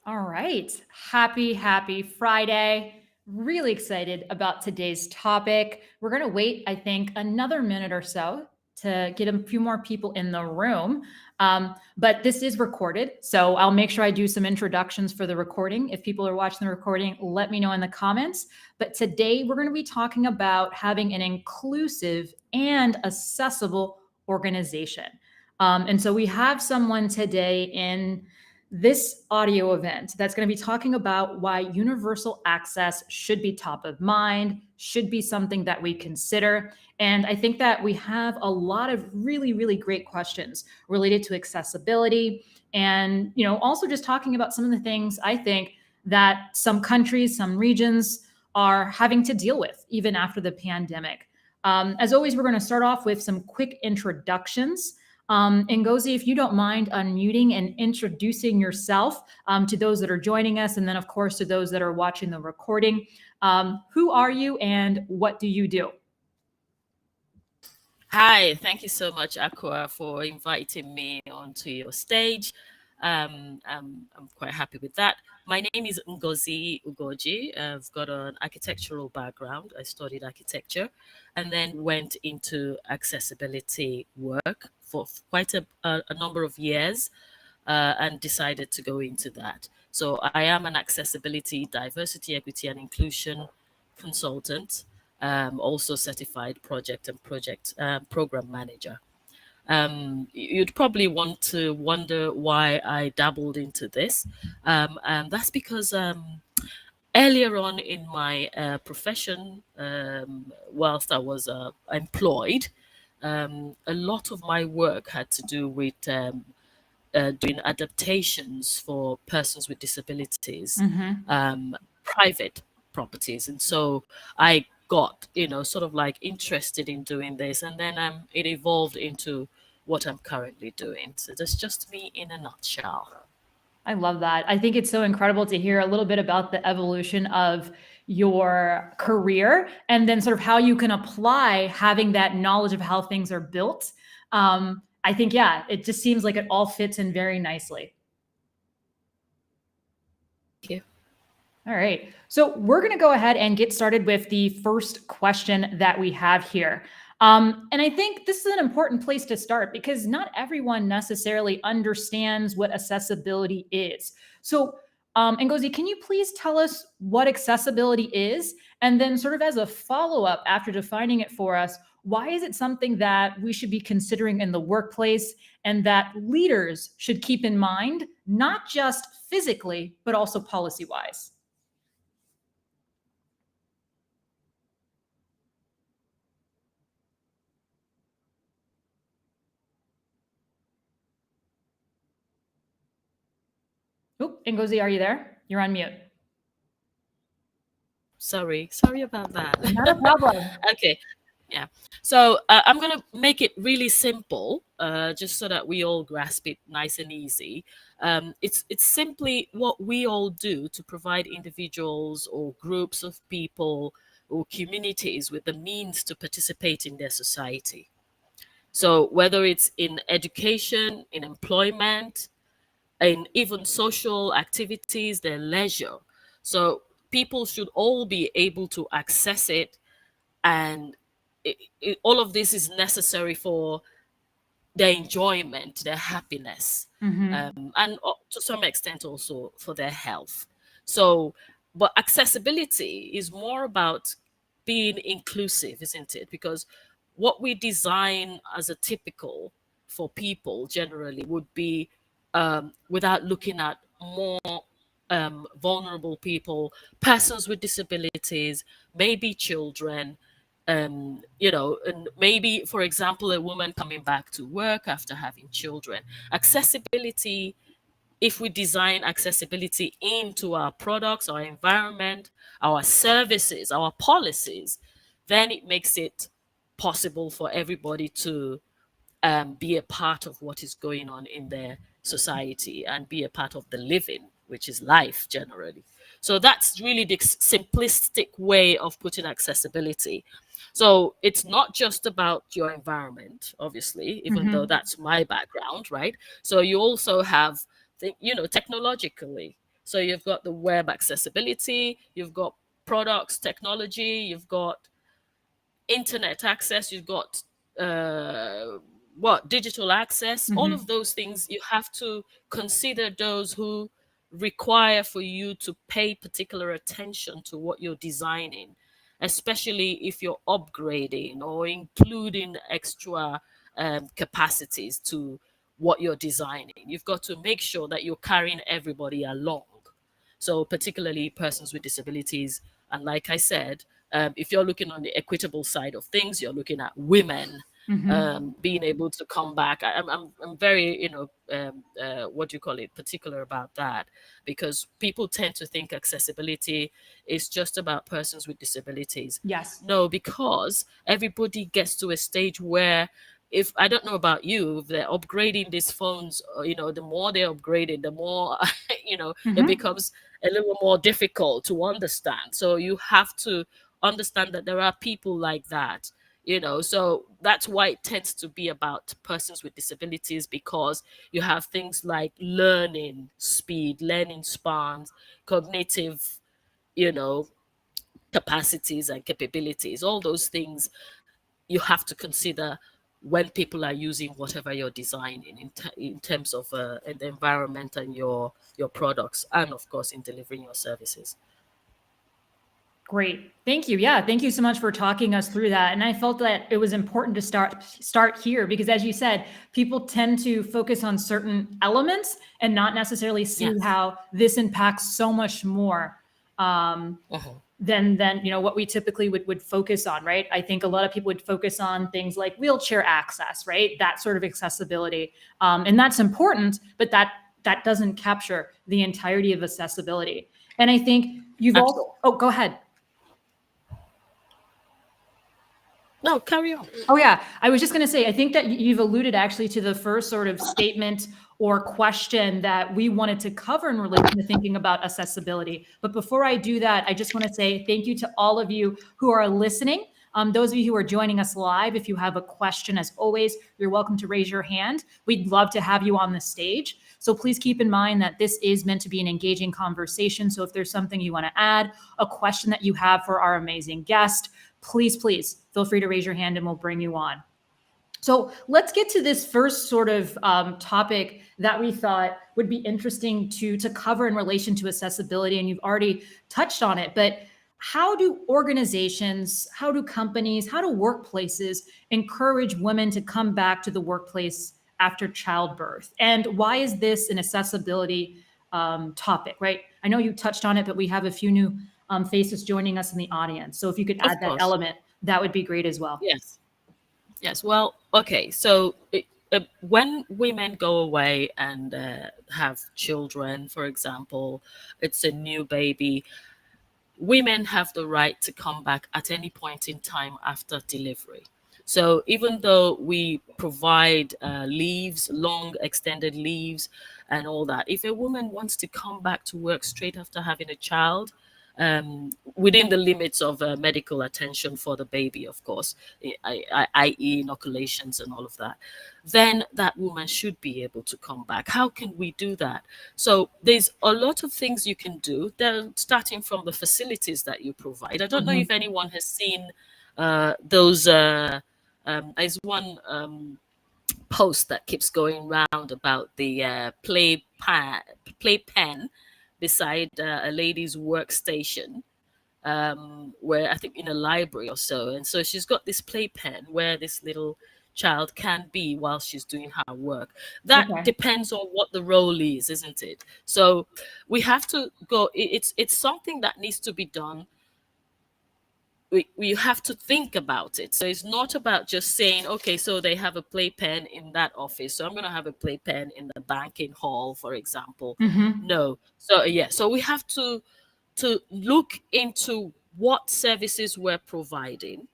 All right. Happy Friday. Really excited about today's topic. We're going to wait, I think, another minute or so to get a few more people in the room. But this is recorded. So I'll make sure I do some introductions for the recording. If people are watching the recording, let me know in the comments. But today we're going to be talking about having an inclusive and accessible organization. And so we have someone today in this audio event that's going to be talking about why universal access should be top of mind, should be something that we consider. And I think that we have a lot of really great questions related to accessibility and, also just talking about some of the things I think that some countries, some regions are having to deal with even after the pandemic. As always, we're going to start off with some quick introductions. Ngozi, if you don't mind unmuting and introducing yourself to those that are joining us, and then, of course, to those that are watching the recording. Who are you and what do you do? Hi, thank you so much, Aqua, for inviting me onto your stage. I'm quite happy with that. My name is Ngozi Ugoji. I've got an architectural background. I studied architecture and then went into accessibility work for quite a number of years and decided to go into that. So I am an accessibility, diversity, equity, and inclusion consultant, also certified project and project program manager. You'd probably want to wonder why I dabbled into this. And that's because earlier on in my profession, whilst I was employed, a lot of my work had to do with doing adaptations for persons with disabilities, Mm-hmm. private properties. And so I got, sort of like interested in doing this. And then it evolved into what I'm currently doing. So that's just me in a nutshell. I love that. I think it's so incredible to hear a little bit about the evolution of your career and then sort of how you can apply having that knowledge of how things are built. I think, yeah, it just seems like it all fits in very nicely. Thank you. All right. So we're going to go ahead and get started with the first question that we have here. And I think this is an important place to start because not everyone necessarily understands what accessibility is. So, Ngozi, can you please tell us what accessibility is? And then, sort of as a follow up after defining it for us, why is it something that we should be considering in the workplace and that leaders should keep in mind, not just physically, but also policy wise? Oop, Ngozi, are you there? You're on mute. Sorry about that. Not a problem. Okay. Yeah. So I'm going to make it really simple, just so that we all grasp it nice and easy. It's simply what we all do to provide individuals or groups of people or communities with the means to participate in their society. So whether it's in education, in employment, in even social activities, their leisure. So people should all be able to access it, and all of this is necessary for their enjoyment, their happiness, Mm-hmm. and to some extent also for their health. So, but accessibility is more about being inclusive, isn't it? Because what we design as a typical for people generally would be, without looking at more vulnerable people, persons with disabilities, maybe children, and maybe, for example, a woman coming back to work after having children. Accessibility, if we design accessibility into our products, our environment, our services, our policies, then it makes it possible for everybody to be a part of what is going on in their society and be a part of the living, which is life generally. So that's really the simplistic way of putting accessibility. So it's not just about your environment, obviously, even though Mm-hmm. that's my background, right? So you also have, technologically. So you've got the web accessibility, you've got products, technology, you've got internet access, you've got digital access. All of those things, you have to consider those who require for you to pay particular attention to what you're designing, especially if you're upgrading or including extra capacities to what you're designing. You've got to make sure that you're carrying everybody along. So particularly persons with disabilities. And like I said, if you're looking on the equitable side of things, you're looking at women being able to come back. I'm very, what do you call it, particular about that, because people tend to think accessibility is just about persons with disabilities. Yes. No, because everybody gets to a stage where, if I don't know about you, if they're upgrading these phones, the more they're upgraded, the more, it becomes a little more difficult to understand. So you have to understand that there are people like that, so that's why it tends to be about persons with disabilities, because you have things like learning speed, learning spans, cognitive, capacities and capabilities. All those things you have to consider when people are using whatever you're designing in terms of the environment and your products, and of course in delivering your services. Great. Thank you. Yeah. Thank you so much for talking us through that. And I felt that it was important to start here because, as you said, people tend to focus on certain elements and not necessarily see Yes. how this impacts so much more than what we typically would focus on, right? I think a lot of people would focus on things like wheelchair access, right? That sort of accessibility. And that's important, but that doesn't capture the entirety of accessibility. And I think you've also, go ahead. No, carry on. Oh, yeah. I was just going to say, I think that you've alluded actually to the first sort of statement or question that we wanted to cover in relation to thinking about accessibility. But before I do that, I just want to say thank you to all of you who are listening. Those of you who are joining us live, if you have a question, as always, you're welcome to raise your hand. We'd love to have you on the stage. So please keep in mind that this is meant to be an engaging conversation. So if there's something you want to add, a question that you have for our amazing guest, please feel free to raise your hand and we'll bring you on. So let's get to this first sort of topic that we thought would be interesting to cover in relation to accessibility. And you've already touched on it, but how do organizations, how do companies, how do workplaces encourage women to come back to the workplace after childbirth? And why is this an accessibility topic, right? I know you touched on it, but we have a few new faces joining us in the audience. So if you could add that element, that would be great as well. Yes. Well, okay. So when women go away and have children, for example, it's a new baby, women have the right to come back at any point in time after delivery. So even though we provide leaves, long extended leaves and all that, if a woman wants to come back to work straight after having a child, within the limits of medical attention for the baby, of course, i.e. inoculations and all of that, then that woman should be able to come back. How can we do that? So there's a lot of things you can do. They're starting from the facilities that you provide. I don't know if anyone has seen those. There's one post that keeps going round about the playpen beside a lady's workstation, where I think in a library or so. And so she's got this playpen where this little child can be while she's doing her work. That depends on what the role is, isn't it? So we have to go, it's something that needs to be done. We have to think about it. So it's not about just saying, okay, so they have a playpen in that office, so I'm going to have a playpen in the banking hall, for example. No. So we have to look into what services we're providing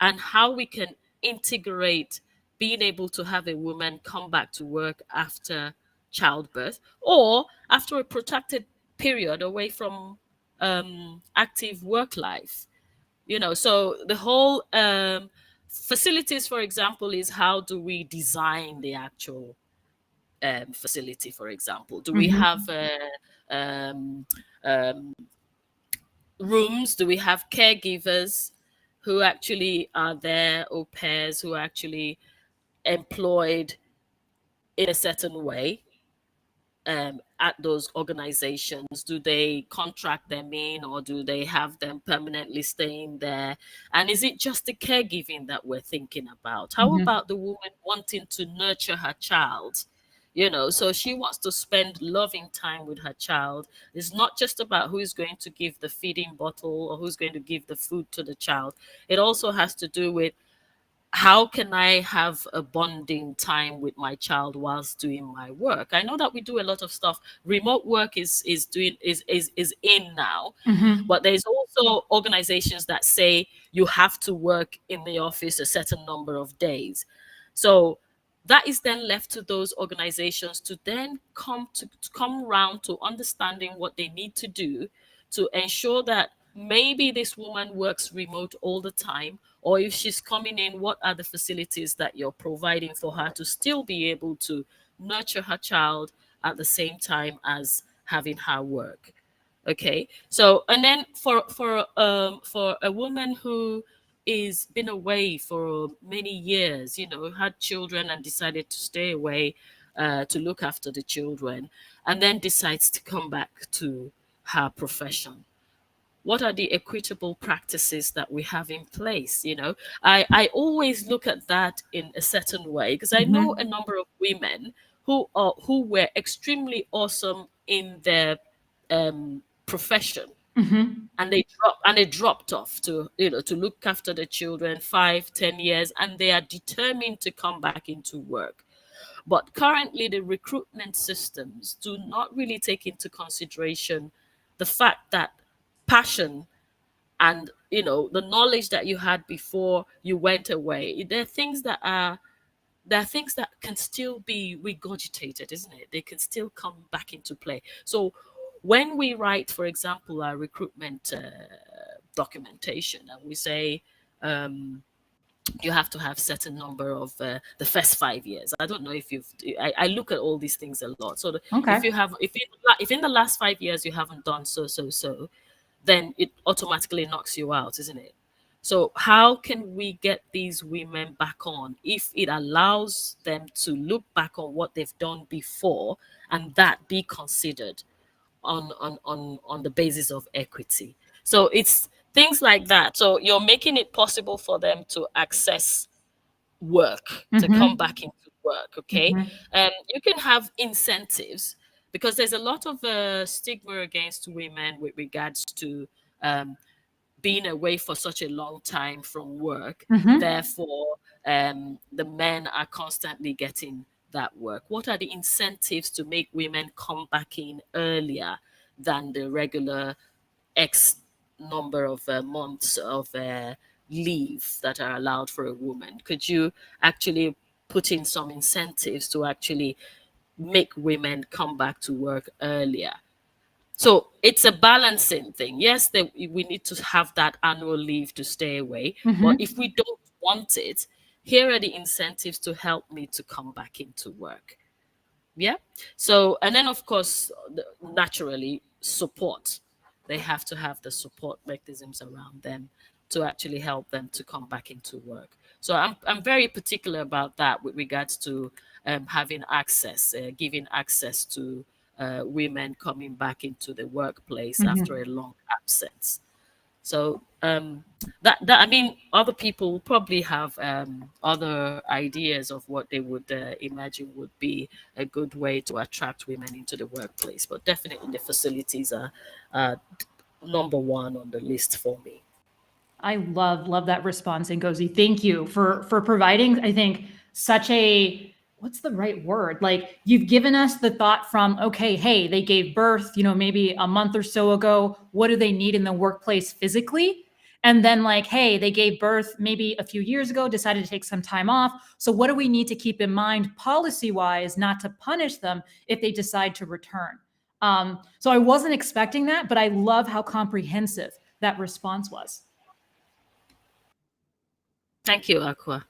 and how we can integrate being able to have a woman come back to work after childbirth or after a protracted period away from active work life. So the whole facilities, for example, is how do we design the actual facility, for example? Do we have rooms? Do we have caregivers who actually are there, au pairs who are actually employed in a certain way at those organizations? Do they contract them in, or do they have them permanently staying there? And is it just the caregiving that we're thinking about? How Mm-hmm. about the woman wanting to nurture her child? So she wants to spend loving time with her child. It's not just about who is going to give the feeding bottle or who's going to give the food to the child. It also has to do with, how can I have a bonding time with my child whilst doing my work? I know that we do a lot of stuff. Remote work is in now, Mm-hmm. but there's also organizations that say you have to work in the office a certain number of days. So that is then left to those organizations to then come around to understanding what they need to do to ensure that maybe this woman works remote all the time, or if she's coming in, what are the facilities that you're providing for her to still be able to nurture her child at the same time as having her work. Okay, so and then for a woman who is been away for many years, had children and decided to stay away to look after the children, and then decides to come back to her profession. What are the equitable practices that we have in place? I always look at that in a certain way, because I know a number of women who were extremely awesome in their profession, Mm-hmm. and they dropped off to look after the children 5-10 years, and they are determined to come back into work. But currently the recruitment systems do not really take into consideration the fact that passion and the knowledge that you had before you went away, there are things that can still be regurgitated, isn't it? They can still come back into play. So when we write, for example, our recruitment documentation, and we say you have to have certain number of the first 5 years. I don't know if I look at all these things a lot. So Okay. if in the last 5 years you haven't done so, then it automatically knocks you out, isn't it? So how can we get these women back on if it allows them to look back on what they've done before, and that be considered on the basis of equity? So it's things like that. So you're making it possible for them to access work, to come Mm-hmm. back into work. Okay. Mm-hmm. You can have incentives, because there's a lot of stigma against women with regards to um, being away for such a long time from work. Mm-hmm. Therefore, the men are constantly getting that work. What are the incentives to make women come back in earlier than the regular X number of months of leave that are allowed for a woman? Could you actually put in some incentives to actually make women come back to work earlier? So it's a balancing thing. Yes, we need to have that annual leave to stay away. But Mm-hmm. if we don't want it, here are the incentives to help me to come back into work. Yeah. So, and then of course, naturally, support. They have to have the support mechanisms around them to actually help them to come back into work. So I'm very particular about that with regards to having access, giving access to women coming back into the workplace after Mm-hmm. a long absence. So that I mean, other people probably have other ideas of what they would imagine would be a good way to attract women into the workplace. But definitely, the facilities are uh, number one on the list for me. I love that response, Ngozi. Thank you for providing, I think, such a, what's the right word? Like, you've given us the thought from, okay, hey, they gave birth, maybe a month or so ago. What do they need in the workplace physically? And then, like, hey, they gave birth maybe a few years ago, decided to take some time off. So what do we need to keep in mind policy wise, not to punish them if they decide to return? So I wasn't expecting that, but I love how comprehensive that response was. Thank you, Aqua.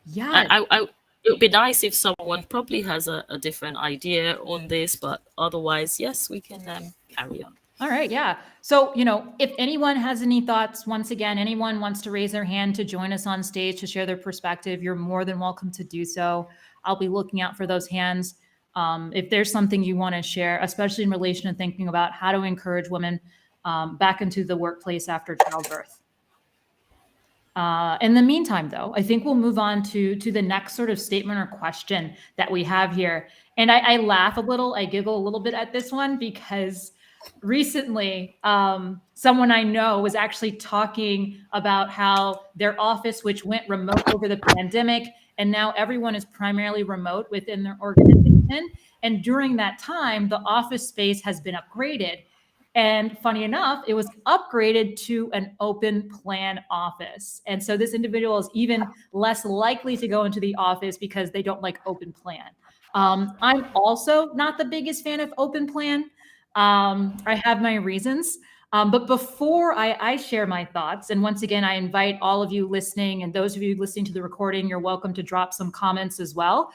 Yeah. I it would be nice if someone probably has a different idea on this, but otherwise, yes, we can carry on. All right, yeah. So, if anyone has any thoughts, once again, anyone wants to raise their hand to join us on stage to share their perspective, you're more than welcome to do so. I'll be looking out for those hands. If there's something you want to share, especially in relation to thinking about how to encourage women back into the workplace after childbirth. In the meantime, though, I think we'll move on to the next sort of statement or question that we have here. And I laugh a little, I giggle a little bit at this one because recently someone I know was actually talking about how their office, which went remote over the pandemic, and now everyone is primarily remote within their organization. And during that time, the office space has been upgraded. And funny enough, it was upgraded to an open plan office. And so this individual is even less likely to go into the office because they don't like open plan. I'm also not the biggest fan of open plan. I have my reasons. But before I share my thoughts, and once again, I invite all of you listening and those of you listening to the recording, you're welcome to drop some comments as well.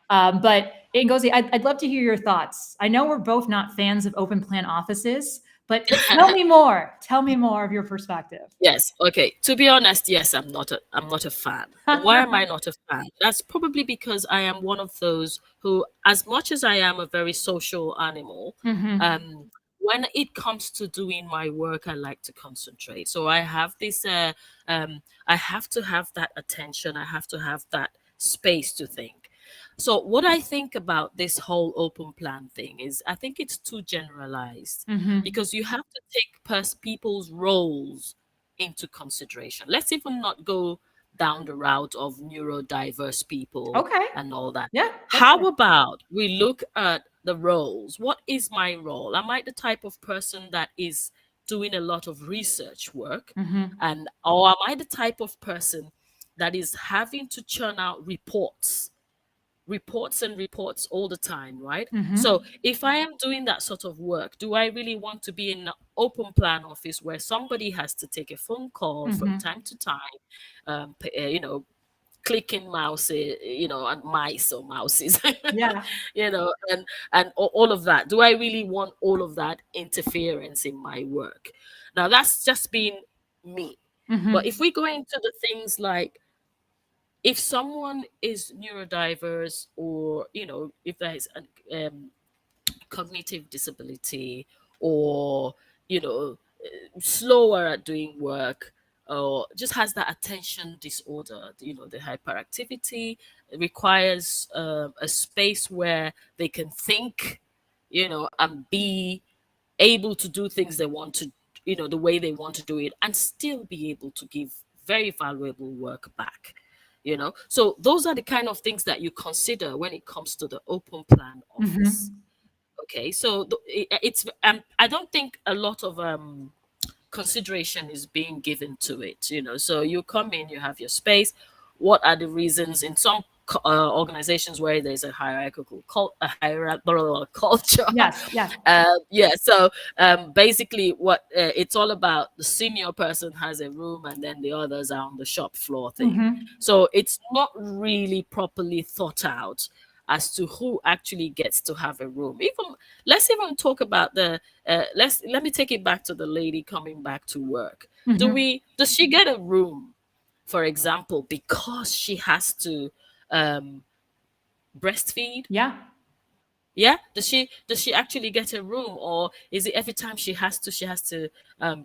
But Ngozi, I'd love to hear your thoughts. I know we're both not fans of open plan offices, but tell me more. Tell me more of your perspective. Yes. Okay. To be honest, yes, I'm not a fan. Why am I not a fan? That's probably because I am one of those who, as much as I am a very social animal, Mm-hmm. when it comes to doing my work, I like to concentrate. So I have this. I have to have that attention. I have to have that space to think. So what I think about this whole open plan thing is I think it's too generalized Mm-hmm. because you have to take people's roles into consideration. Let's even not go down the route of neurodiverse people Okay. and all that. Yeah. That's How fair. about we look at the roles? What is my role? Am I the type of person that is doing a lot of research work? Mm-hmm. And or am I the type of person that is having to churn out and reports all the time, right? Mm-hmm. So if I am doing that sort of work, do I really want to be in an open plan office where somebody has to take a phone call from Mm-hmm. time to time, you know, clicking mouses, you know, and mice or mouses, Yeah. you know, and all of that? Do I really want all of that interference in my work? Now that's just being me. But Mm-hmm. if we go into the things like if someone is neurodiverse, or if there is a cognitive disability, or slower at doing work, or just has that attention disorder, the hyperactivity, requires a space where they can think, and be able to do things they want to, the way they want to do it, and still be able to give very valuable work back. So those are the kind of things that you consider when it comes to the open plan office. Mm-hmm. Okay, so it's I don't think a lot of consideration is being given to it. So you come in, you have your space. What are the reasons in some organizations where there's a a hierarchical culture? Yes. Yes. Yeah, so basically what it's all about, the senior person has a room and then the others are on the shop floor thing. Mm-hmm. So it's not really properly thought out as to who actually gets to have a room. Even let's even talk about the let me take it back to the lady coming back to work. Mm-hmm. Does she get a room, for example, because she has to um breastfeed? Yeah. Yeah, does she actually get a room, or is it every time she has to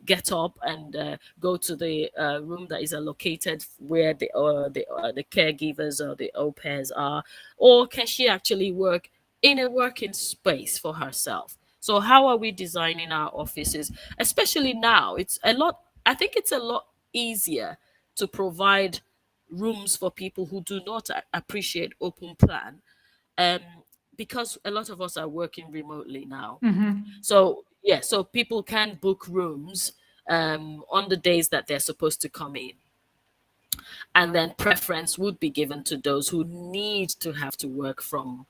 get up and go to the room that is allocated where the caregivers or the au pairs are, or can she actually work in a working space for herself? So how are we designing our offices, especially now? I think it's a lot easier to provide rooms for people who do not appreciate open plan, um, because a lot of us are working remotely now. Mm-hmm. So yeah, so people can book rooms on the days that they're supposed to come in, and then preference would be given to those who need to have to work from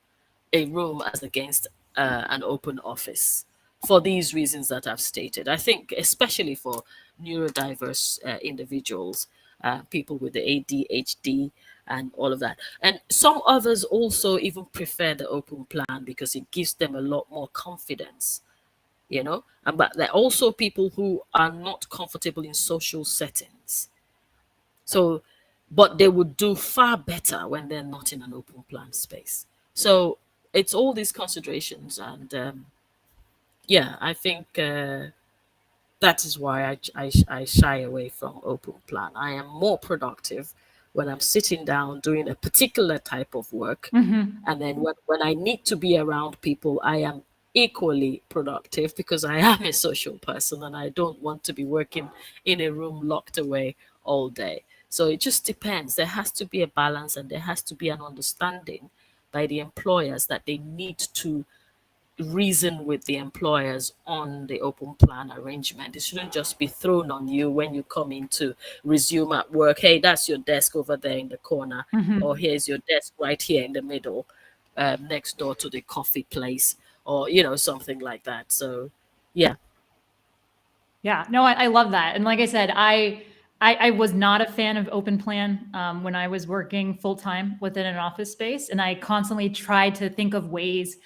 a room as against an open office, for these reasons that I've stated. I think especially for neurodiverse individuals, people with the ADHD, and all of that. And some others also even prefer the open plan because it gives them a lot more confidence, and but there are also people who are not comfortable in social settings, so but they would do far better when they're not in an open plan space. So it's all these considerations, and yeah, I think that is why I shy away from open plan. I am more productive when I'm sitting down doing a particular type of work. And then when I need to be around people, I am equally productive because I am a social person and I don't want to be working in a room locked away all day. So it just depends. There has to be a balance and there has to be an understanding by the employers that they need to reason with the employers on the open plan arrangement. It shouldn't just be thrown on you when you come in to resume at work. Hey, that's your desk over there in the corner, or here's your desk right here in the middle, next door to the coffee place, or something like that. So, yeah. Yeah, no, I love that. And like I said, I was not a fan of open plan when I was working full time within an office space, and I constantly tried to think of ways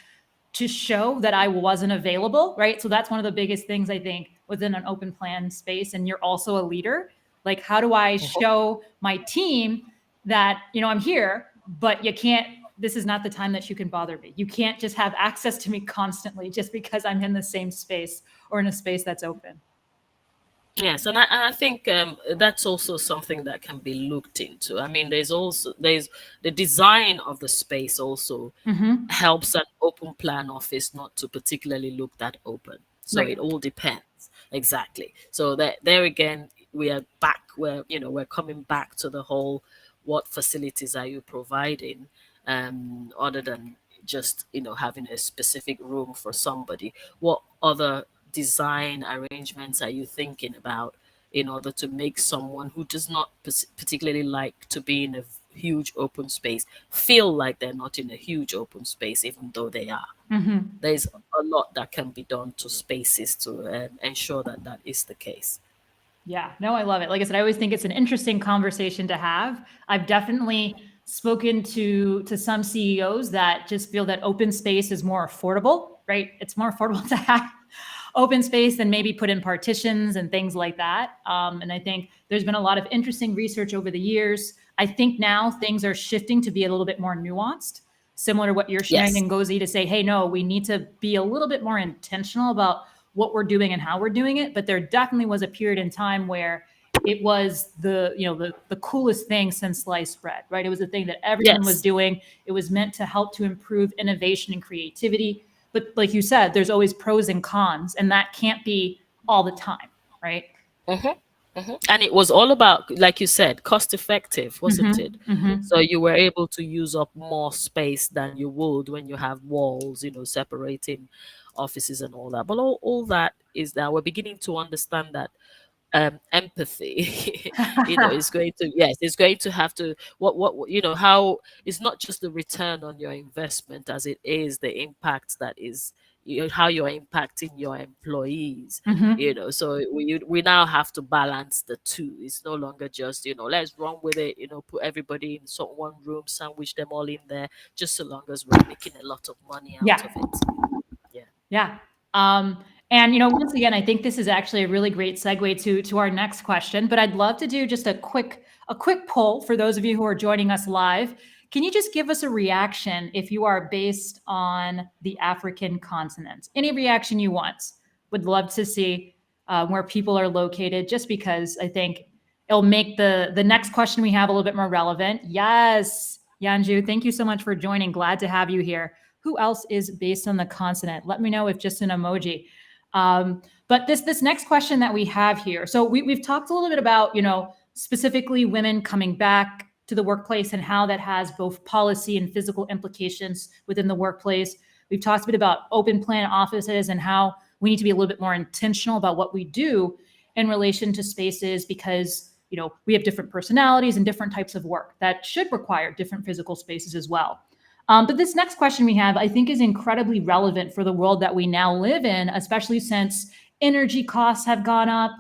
to show that I wasn't available, right? So that's one of the biggest things I think within an open plan space. And you're also a leader. Like, how do I show my team that, I'm here, but you can't, this is not the time that you can bother me. You can't just have access to me constantly just because I'm in the same space or in a space that's open. Yes, and I think that's also something that can be looked into. I mean, there's the design of the space also helps an open plan office not to particularly look that open. So Right. it all depends. Exactly. So that there again, we are back where we're coming back to the whole, what facilities are you providing, other than just having a specific room for somebody. What other design arrangements are you thinking about in order to make someone who does not particularly like to be in a huge open space feel like they're not in a huge open space, even though they are? There's a lot that can be done to spaces to ensure that that is the case. Yeah, no, I love it. Like I said, I always think it's an interesting conversation to have. I've definitely spoken to some CEOs that just feel that open space is more affordable, right? It's more affordable to have open space than maybe put in partitions and things like that. And I think there's been a lot of interesting research over the years. I think now things are shifting to be a little bit more nuanced, similar to what you're sharing Yes. in Ngozi, to say, hey, no, we need to be a little bit more intentional about what we're doing and how we're doing it. But there definitely was a period in time where it was the coolest thing since sliced bread, right? It was the thing that everyone was Yes. doing. It was meant to help to improve innovation and creativity. But like you said, there's always pros and cons, and that can't be all the time, right? And it was all about, like you said, cost effective, wasn't it? So Mm-hmm. you were able to use up more space than you would when you have walls, separating offices and all that. But all that is that we're beginning to understand that empathy is going to, yes, it's going to have to, how it's not just the return on your investment as it is the impact that is, how you're impacting your employees. Mm-hmm. So we now have to balance the two. It's no longer just, let's run with it, put everybody in one room, sandwich them all in there, just so long as we're making a lot of money out Yeah. of it. Yeah. Yeah. And once again, I think this is actually a really great segue to our next question. But I'd love to do just a quick poll for those of you who are joining us live. Can you just give us a reaction if you are based on the African continent? Any reaction you want. Would love to see where people are located, just because I think it'll make the next question we have a little bit more relevant. Yes, Yanju, thank you so much for joining. Glad to have you here. Who else is based on the continent? Let me know if just an emoji. But this next question that we have here. So we've talked a little bit about, specifically women coming back to the workplace and how that has both policy and physical implications within the workplace. We've talked a bit about open plan offices and how we need to be a little bit more intentional about what we do in relation to spaces, because we have different personalities and different types of work that should require different physical spaces as well. But this next question we have, I think, is incredibly relevant for the world that we now live in, especially since energy costs have gone up,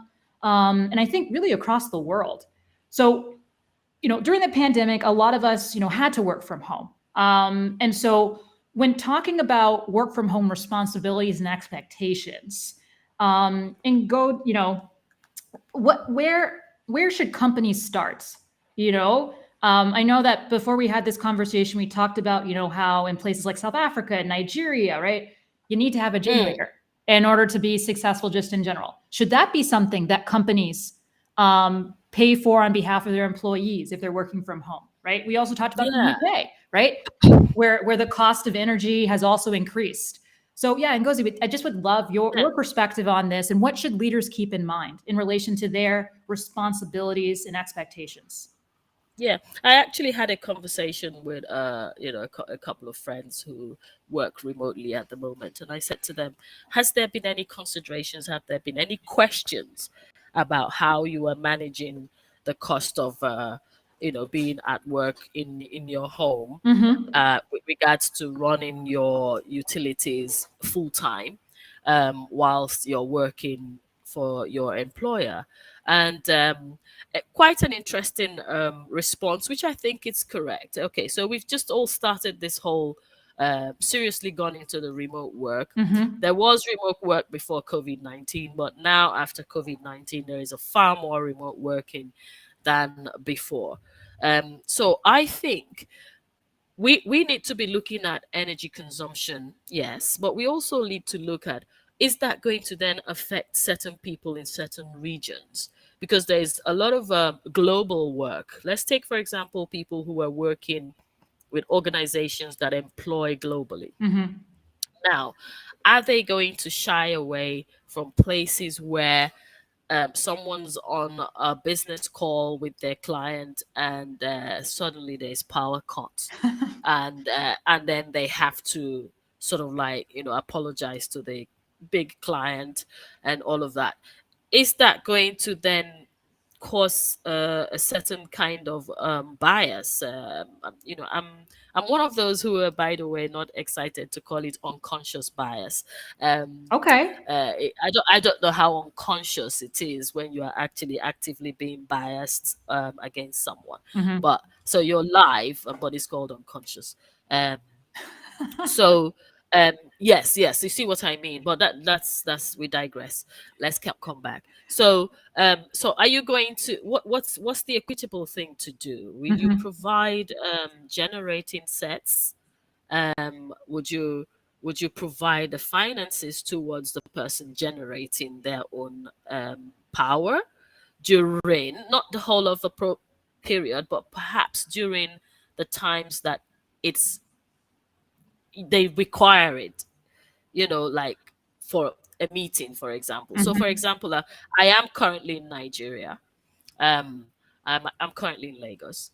and I think really across the world. So during the pandemic, a lot of us, had to work from home. And so when talking about work from home responsibilities and expectations, and go, where should companies start? I know that before we had this conversation, we talked about, how in places like South Africa and Nigeria, right, you need to have a Mm, generator in order to be successful just in general. Should that be something that companies pay for on behalf of their employees if they're working from home, right? We also talked about the yeah. UK, right, where the cost of energy has also increased. So yeah, and Ngozi, I just would love your perspective on this, and what should leaders keep in mind in relation to their responsibilities and expectations? Yeah, I actually had a conversation with a couple of friends who work remotely at the moment, and I said to them, "Has there been any considerations? Have there been any questions about how you are managing the cost of being at work in your home, Mm-hmm. with regards to running your utilities full time, whilst you're working for your employer?" And quite an interesting response, which I think is correct. Okay, so we've just all started this whole seriously gone into the remote work. Mm-hmm. There was remote work before COVID-19, but now after COVID-19, there is a far more remote working than before. So I think we need to be looking at energy consumption, yes, but we also need to look at, is that going to then affect certain people in certain regions? Because there's a lot of global work. Let's take, for example, people who are working with organizations that employ globally. Mm-hmm. Now, are they going to shy away from places where someone's on a business call with their client and suddenly there's power cuts, and then they have to sort of like apologize to the big client and all of that? Is that going to then cause a certain kind of bias? I'm one of those who are, by the way, not excited to call it unconscious bias. um Okay. I don't know how unconscious it is when you are actually actively being biased against someone. Mm-hmm. But so you're live, but it's called unconscious. Um, so yes, you see what I mean. But that's we digress. Let's come back. So are you going to what's the equitable thing to do? Will you Mm-hmm. provide generating sets? Would you provide the finances towards the person generating their own power during not the whole of the period, but perhaps during the times that it's they require it, like for a meeting, for example. So for Mm-hmm. example, I am currently in Nigeria. I'm currently in Lagos.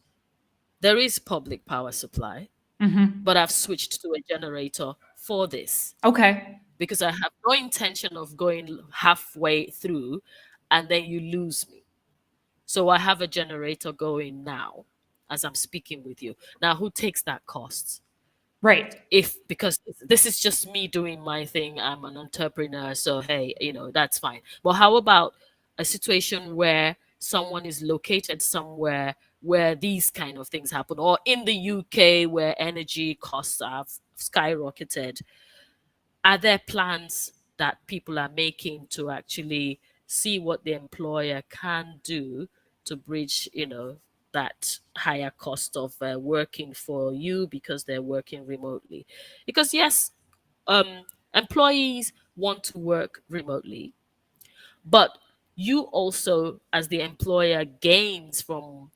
There is public power supply, Mm-hmm. but I've switched to a generator for this Okay. because I have no intention of going halfway through and then you lose me. So I have a generator going now as I'm speaking with you. Now, who takes that cost? Right. If because this is just me doing my thing, I'm an entrepreneur, so hey, that's fine. But how about a situation where someone is located somewhere where these kind of things happen, or in the UK where energy costs have skyrocketed? Are there plans that people are making to actually see what the employer can do to bridge, that higher cost of working for you because they're working remotely? Because yes, employees want to work remotely, but you also, as the employer, gains from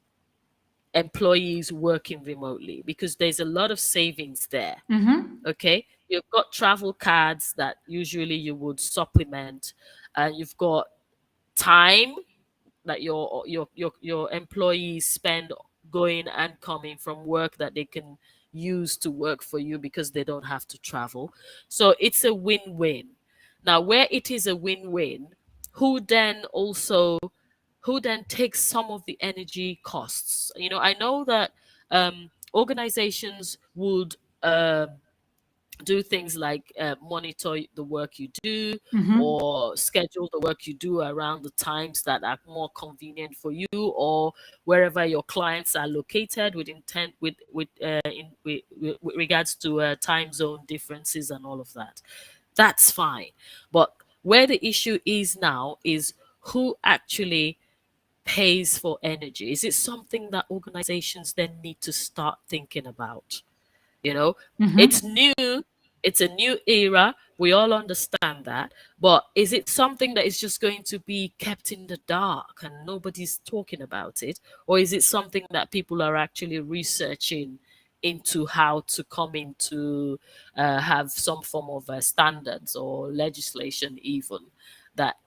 employees working remotely because there's a lot of savings there. Mm-hmm. Okay, you've got travel cards that usually you would supplement, and you've got time that your employees spend going and coming from work that they can use to work for you because they don't have to travel. So it's a win-win. Now, where it is a win-win, who then also who then takes some of the energy costs? I know that organizations would do things like monitor the work you do, Mm-hmm. or schedule the work you do around the times that are more convenient for you, or wherever your clients are located, with intent with regards to time zone differences and all of that. That's fine. But where the issue is now is who actually pays for energy. Is it something that organizations then need to start thinking about? You know, it's Mm-hmm. new, it's a new era. We all understand that. But is it something that is just going to be kept in the dark and nobody's talking about it? Or is it something that people are actually researching into how to come into have some form of standards or legislation, even that,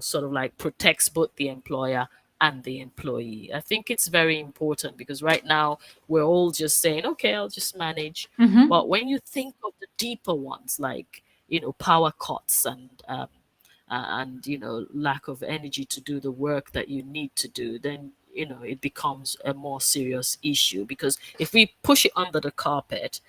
sort of like protects both the employer and the employee? I think it's very important because right now we're all just saying, okay, I'll just manage. Mm-hmm. But when you think of the deeper ones, like, power cuts and lack of energy to do the work that you need to do, then it becomes a more serious issue. Because if we push it under the carpet,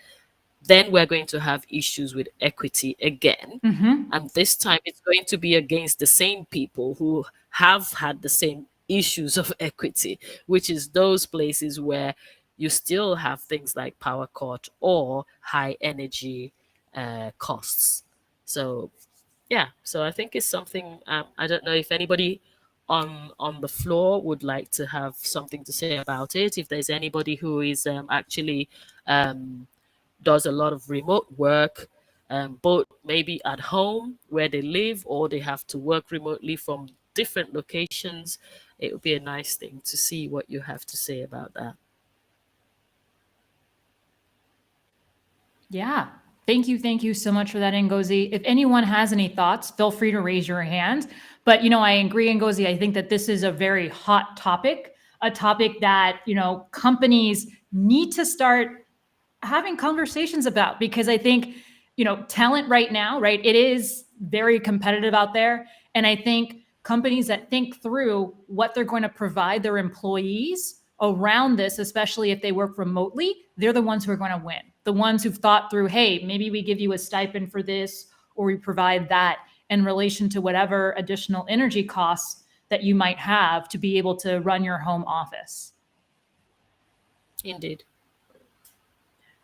then we're going to have issues with equity again. Mm-hmm. And this time it's going to be against the same people who have had the same issues of equity, which is those places where you still have things like power cut or high energy costs. So, yeah, so I think it's something. I don't know if anybody on the floor would like to have something to say about it. If there's anybody who is actually um, does a lot of remote work, both maybe at home where they live, or they have to work remotely from different locations. It would be a nice thing to see what you have to say about that. Yeah. Thank you so much for that, Ngozi. If anyone has any thoughts, feel free to raise your hand. But I agree, Ngozi. I think that this is a very hot topic, a topic that companies need to start having conversations about, because I think talent right now, right, it is very competitive out there, and I think companies that think through what they're going to provide their employees around this, especially if they work remotely, they're the ones who are going to win. The ones who've thought through, hey, maybe we give you a stipend for this, or we provide that in relation to whatever additional energy costs that you might have to be able to run your home office. Indeed.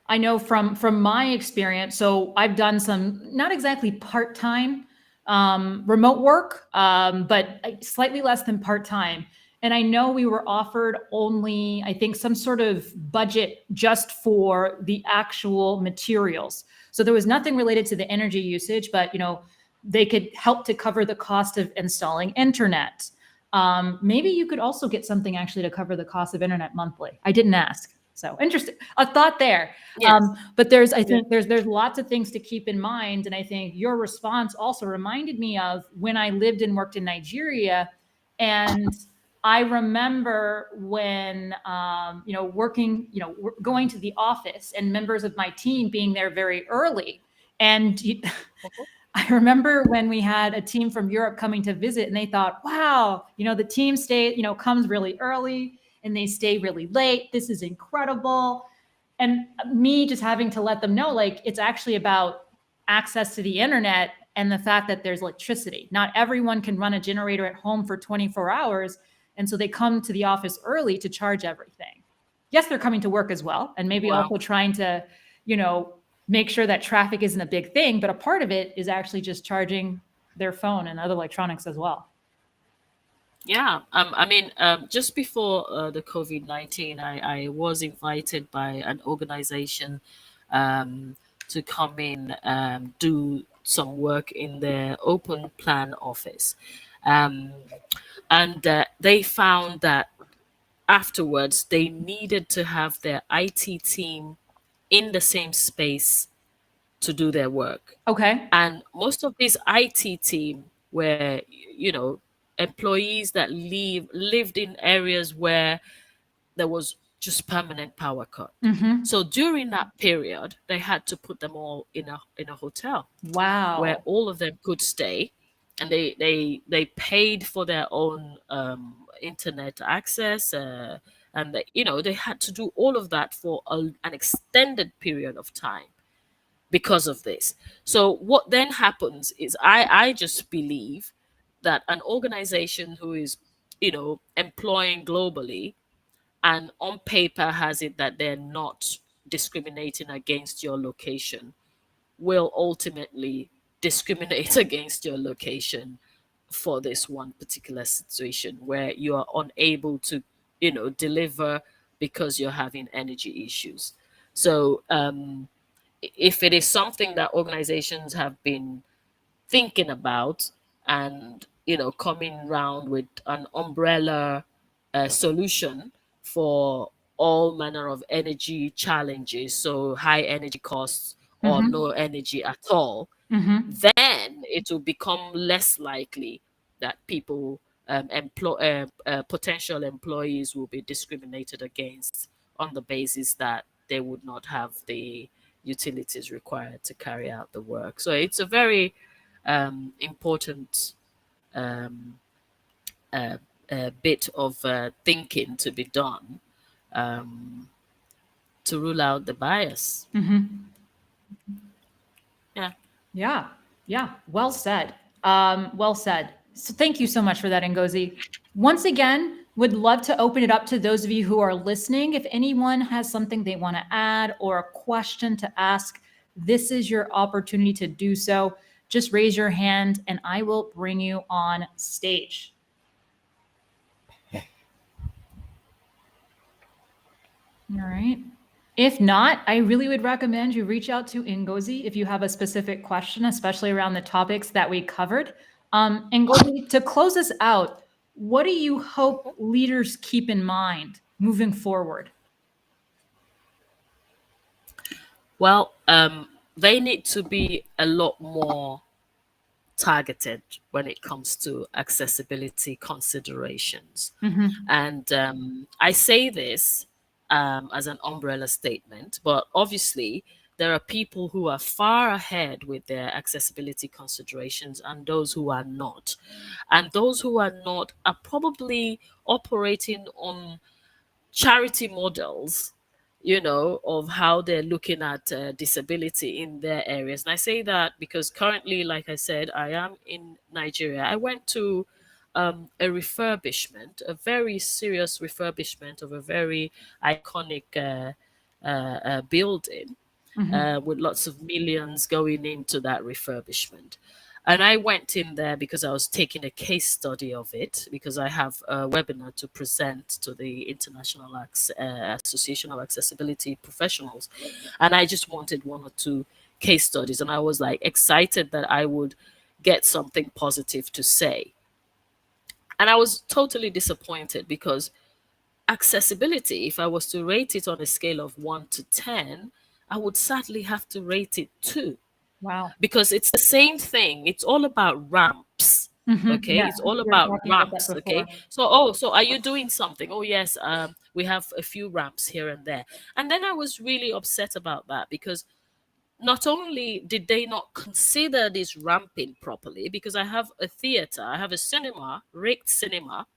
I know from my experience, so I've done some not exactly part-time remote work, but slightly less than part-time. And I know we were offered only, I think, some sort of budget just for the actual materials. So there was nothing related to the energy usage, but they could help to cover the cost of installing internet. Maybe you could also get something actually to cover the cost of internet monthly. I didn't ask. So interesting, a thought there. Yes. But I Yeah. think there's lots of things to keep in mind, and I think your response also reminded me of when I lived and worked in Nigeria, and I remember when working, going to the office and members of my team being there very early, and I remember when we had a team from Europe coming to visit, and they thought, wow, the team comes really early and they stay really late. This is incredible. And me just having to let them know, like, it's actually about access to the internet and the fact that there's electricity. Not everyone can run a generator at home for 24 hours. And so they come to the office early to charge everything. Yes, they're coming to work as well, and maybe Wow. also trying to, you know, make sure that traffic isn't a big thing. But a part of it is actually just charging their phone and other electronics as well. Yeah, I mean, just before the COVID-19, I was invited by an organization to come in, do some work in their open plan office. Um, and they found that afterwards they needed to have their IT team in the same space to do their work. Okay. And most of these IT team were, employees that lived in areas where there was just permanent power cut. Mm-hmm. So during that period, they had to put them all in a hotel where Wow. all of them could stay, and they paid for their own internet access, and they had to do all of that for an extended period of time. because of this. So what then happens is I just believe that an organization who is, employing globally and on paper has it that they're not discriminating against your location will ultimately discriminate against your location for this one particular situation where you are unable to, deliver because you're having energy issues. So if it is something that organizations have been thinking about and coming round with an umbrella solution for all manner of energy challenges, so high energy costs or Mm-hmm. no energy at all, Mm-hmm. then it will become less likely that people potential employees will be discriminated against on the basis that they would not have the utilities required to carry out the work. So it's a very important um, uh, bit of thinking to be done um, to rule out the bias. Mm-hmm. Yeah. Yeah. Yeah. Well said. Well said. So thank you so much for that, Ngozi. Once again, would love to open it up to those of you who are listening. If anyone has something they want to add or a question to ask, this is your opportunity to do so. Just raise your hand and I will bring you on stage. All right. If not, I really would recommend you reach out to Ngozi if you have a specific question, especially around the topics that we covered. Ngozi, to close us out, what do you hope leaders keep in mind moving forward? Well, they need to be a lot more targeted when it comes to accessibility considerations. Mm-hmm. And I say this as an umbrella statement, but obviously there are people who are far ahead with their accessibility considerations and those who are not. And those who are not are probably operating on charity models, of how they're looking at disability in their areas. And I say that because currently, like I said, I am in Nigeria. I went to a refurbishment, a very serious refurbishment of a very iconic building Mm-hmm. with lots of millions going into that refurbishment. And I went in there because I was taking a case study of it, because I have a webinar to present to the International Association of Accessibility Professionals. And I just wanted one or two case studies. And I was like excited that I would get something positive to say. And I was totally disappointed because accessibility, if I was to rate it on a scale of 1 to 10, I would sadly have to rate it 2 Wow. because it's the same thing. It's all about ramps. Mm-hmm. Okay, Yeah, it's all we were about talking about that ramps. Okay, before. so are you doing something? Oh yes, we have a few ramps here and there. And then I was really upset about that because not only did they not consider this ramping properly, because I have a theater, I have a cinema, rigged cinema,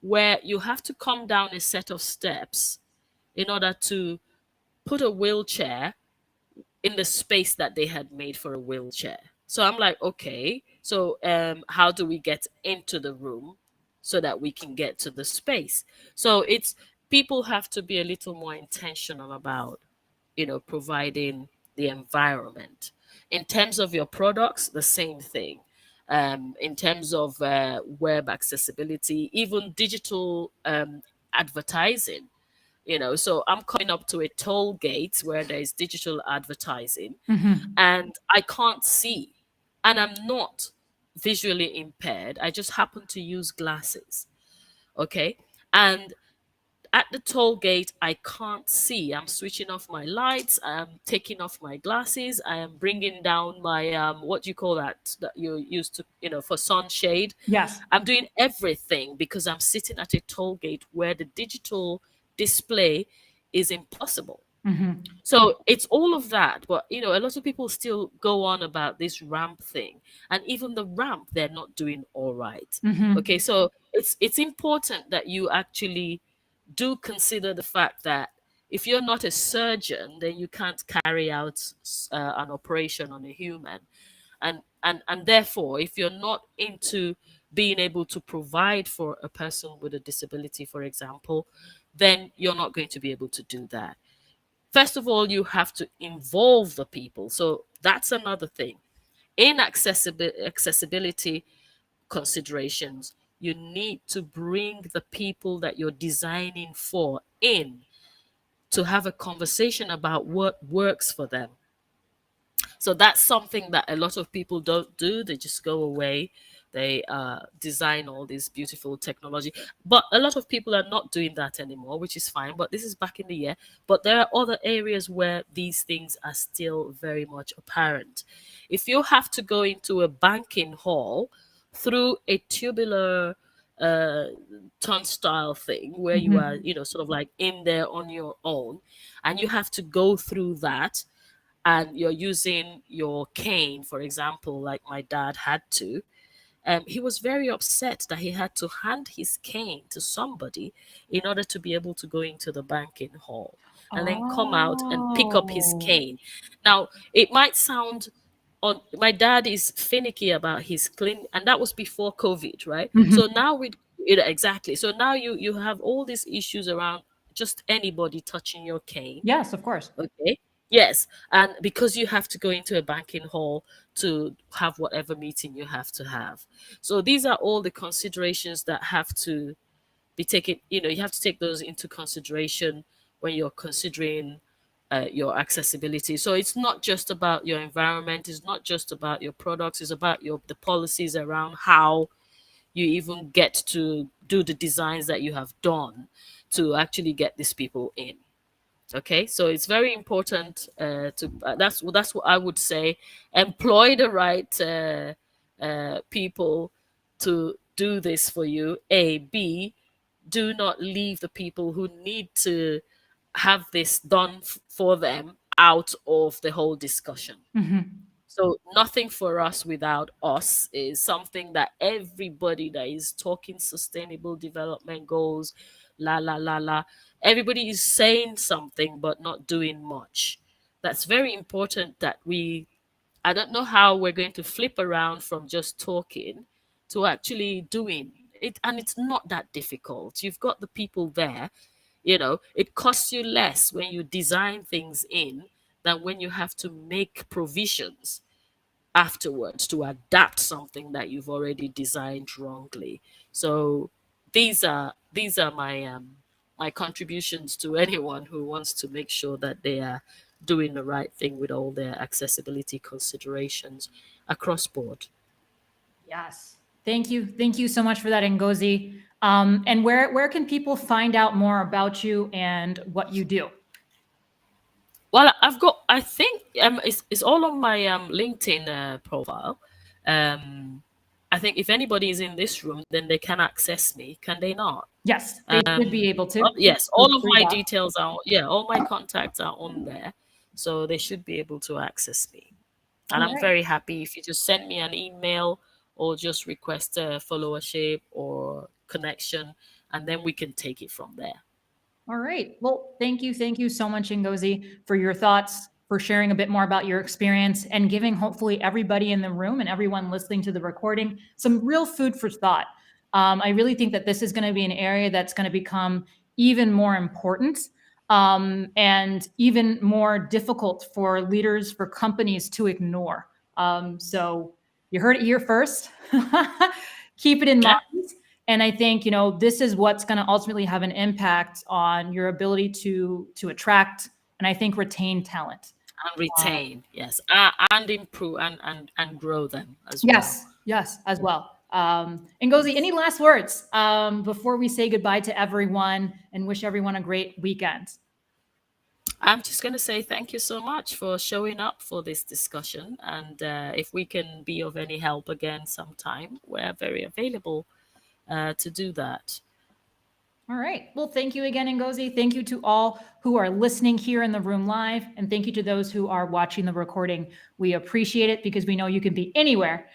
where you have to come down a set of steps in order to put a wheelchair in the space that they had made for a wheelchair. So I'm like, okay, so how do we get into the room so that we can get to the space? So it's people have to be a little more intentional about, providing the environment. In terms of your products, the same thing. In terms of web accessibility, even digital advertising, so I'm coming up to a toll gate where there's digital advertising Mm-hmm. and I can't see, and I'm not visually impaired. I just happen to use glasses. Okay. And at the toll gate, I can't see. I'm switching off my lights. I'm taking off my glasses. I am bringing down my what do you call that you used to, for sunshade. Yes. I'm doing everything because I'm sitting at a toll gate where the digital display is impossible. Mm-hmm. So it's all of that, but a lot of people still go on about this ramp thing, and even the ramp, they're not doing all right. Mm-hmm. Okay, so it's important that you actually do consider the fact that If you're not a surgeon, then you can't carry out an operation on a human. And therefore, if you're not into being able to provide for a person with a disability, for example, then you're not going to be able to do that. First of all, you have to involve the people. So that's another thing. In accessibility considerations, you need to bring the people that you're designing for in to have a conversation about what works for them. So that's something that a lot of people don't do. They just go away. They design all this beautiful technology. But a lot of people are not doing that anymore, which is fine. But this is back in the year. But there are other areas where these things are still very much apparent. If you have to go into a banking hall through a tubular uh turnstile thing where you are, Mhm. sort of like in there on your own, and you have to go through that, and you're using your cane, for example, like my dad had to, he was very upset that he had to hand his cane to somebody in order to be able to go into the banking hall and then come out and pick up his Oh. cane. Now, it might sound on my dad is finicky about his clean, and that was before COVID, right? So Mhm. now with it exactly. So now you have all these issues around just anybody touching your cane. Yes, of course. Okay. Yes. And because you have to go into a banking hall to have whatever meeting you have to have. So these are all the considerations that have to be taken. You have to take those into consideration when you're considering your accessibility. So it's not just about your environment, it's not just about your products, it's about the policies around how you even get to do the designs that you have done to actually get these people in. Okay, so it's very important to that's what I would say. Employ the right people to do this for you. A, B, do not leave the people who need to have this done for them out of the whole discussion. Mhm. So nothing for us without us is something that everybody that is talking sustainable development goals, la la la la, everybody is saying something but not doing much. That's very important that I don't know how we're going to flip around from just talking to actually doing it. And it's not that difficult. You've got the people there. It costs you less when you design things in than when you have to make provisions afterwards to adapt something that you've already designed wrongly. So these are my contributions to anyone who wants to make sure that they are doing the right thing with all their accessibility considerations across board. Yes. Thank you. Thank you so much for that, Ngozi. And where can people find out more about you and what you do? Well, I think it's all on my LinkedIn profile. Um, I think if anybody is in this room, then they can access me, can they not? Yes, they should be able to. Yes, Feel all of free my to. details are, yeah, all my contacts are on there, so they should be able to access me. And All I'm right. very happy if you just send me an email or just request a followership or connection, and then we can take it from there. All right. Well, thank you. Thank you so much, Ngozi, for your thoughts, for sharing a bit more about your experience and giving hopefully everybody in the room and everyone listening to the recording some real food for thought. I really think that this is going to be an area that's going to become even more important and even more difficult for leaders, for companies to ignore. So you heard it here first. Keep it in Yeah, mind. And I think this is what's going to ultimately have an impact on your ability to attract and I think retain talent. and Uh, retain, yes, and improve and grow them as well. yes, yes, as well. And Ngozi, any last words before we say goodbye to everyone and wish everyone a great weekend? I'm just going to say thank you so much for showing up for this discussion. And if we can be of any help again sometime, we're very available to do that. All right. Well, thank you again, Ngozi. Thank you to all who are listening here in the room live. And thank you to those who are watching the recording. We appreciate it because we know you can be anywhere.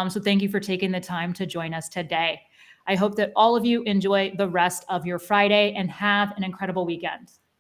So thank you for taking the time to join us today. I hope that all of you enjoy the rest of your Friday and have an incredible weekend.